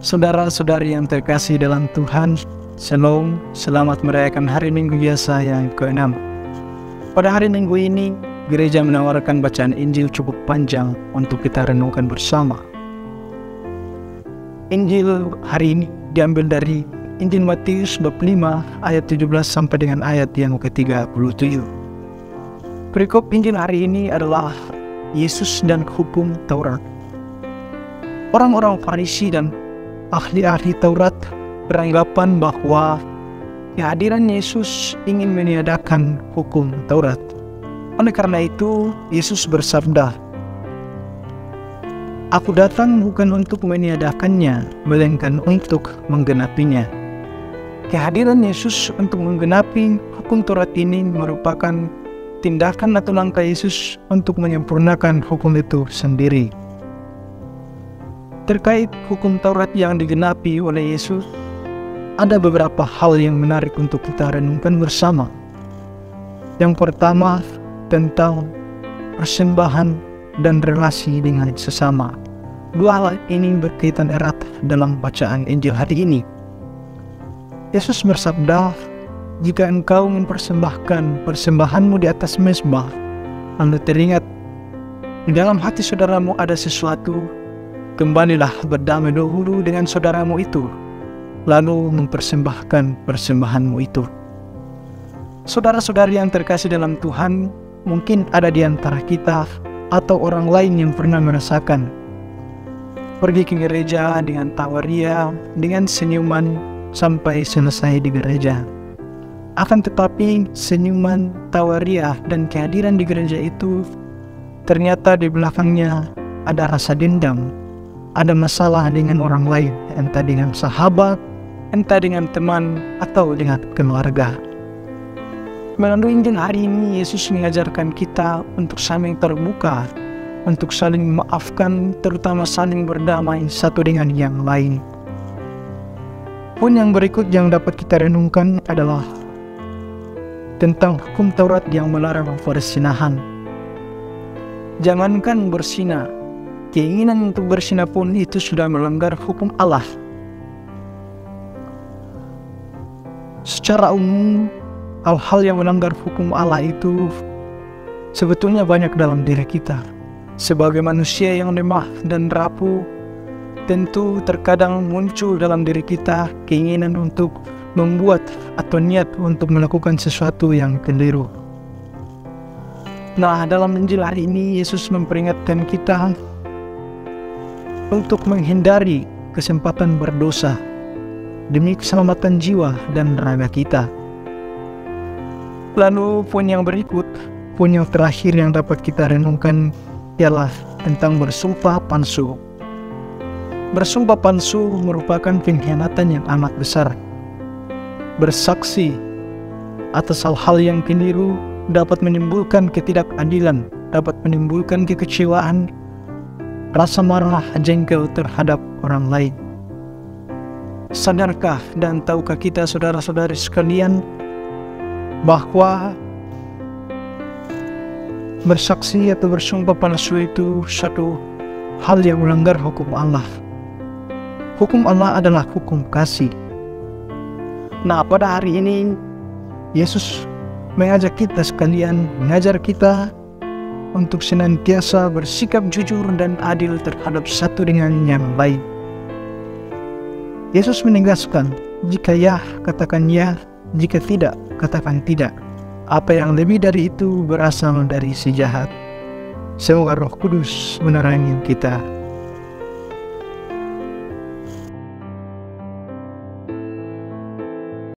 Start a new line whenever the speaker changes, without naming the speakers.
Saudara-saudari yang terkasih dalam Tuhan, Shalom, selamat merayakan hari Minggu biasa yang ke-6. Pada hari Minggu ini, gereja menawarkan bacaan Injil cukup panjang untuk kita renungkan bersama. Injil hari ini diambil dari Injil Matius bab 5 ayat 17 sampai dengan ayat yang ke-37. Perikop Injil hari ini adalah Yesus dan hukum Taurat. Orang-orang Farisi dan ahli-ahli Taurat beranggapan bahwa kehadiran Yesus ingin meniadakan hukum Taurat. Oleh karena itu, Yesus bersabda, "Aku datang bukan untuk meniadakannya, melainkan untuk menggenapinya." Kehadiran Yesus untuk menggenapi hukum Taurat ini merupakan tindakan atau langkah Yesus untuk menyempurnakan hukum itu sendiri. Terkait hukum Taurat yang digenapi oleh Yesus, ada beberapa hal yang menarik untuk kita renungkan bersama. Yang pertama, tentang persembahan dan relasi dengan sesama. Dua hal ini berkaitan erat dalam bacaan Injil hari ini. Yesus bersabda, "Jika engkau mempersembahkan persembahanmu di atas mezbah, lalu teringat di dalam hati saudaramu ada sesuatu, kembalilah berdamai dahulu dengan saudaramu itu, lalu mempersembahkan persembahanmu itu." Saudara-saudari yang terkasih dalam Tuhan, mungkin ada di antara kita atau orang lain yang pernah merasakan pergi ke gereja dengan tawaria, dengan senyuman sampai selesai di gereja. Akan tetapi senyuman, tawaria, dan kehadiran di gereja itu ternyata di belakangnya ada rasa dendam. Ada masalah dengan orang lain, entah dengan sahabat, entah dengan teman, atau dengan keluarga. Melalui Injil hari ini, Yesus mengajarkan kita untuk saling terbuka, untuk saling memaafkan, terutama saling berdamai satu dengan yang lain. Poin yang berikut yang dapat kita renungkan adalah tentang hukum Taurat yang melarang perzinahan. Jangankan berzina, keinginan untuk berzina pun itu sudah melanggar hukum Allah. Secara umum, hal-hal yang melanggar hukum Allah itu sebetulnya banyak dalam diri kita. Sebagai manusia yang lemah dan rapuh, tentu terkadang muncul dalam diri kita keinginan untuk membuat atau niat untuk melakukan sesuatu yang keliru. Nah, dalam Injil hari ini Yesus memperingatkan kita untuk menghindari kesempatan berdosa demi keselamatan jiwa dan raga kita. Lalu poin yang berikut, poin yang terakhir yang dapat kita renungkan ialah tentang bersumpah palsu. Bersumpah palsu merupakan pengkhianatan yang amat besar. Bersaksi atas hal-hal yang keliru dapat menimbulkan ketidakadilan, dapat menimbulkan kekecewaan, rasa marah, jengkel terhadap orang lain. Sadarkah dan tahukah kita, saudara-saudari sekalian, bahwa bersaksi atau bersumpah palsu itu satu hal yang melanggar hukum Allah. Hukum Allah adalah hukum kasih. Nah, pada hari ini Yesus mengajak kita sekalian, mengajar kita untuk senantiasa bersikap jujur dan adil terhadap satu dengan yang lain. Yesus menegaskan, jika ya, katakan ya, jika tidak, katakan tidak. Apa yang lebih dari itu berasal dari si jahat. Semoga Roh Kudus menerangi kita.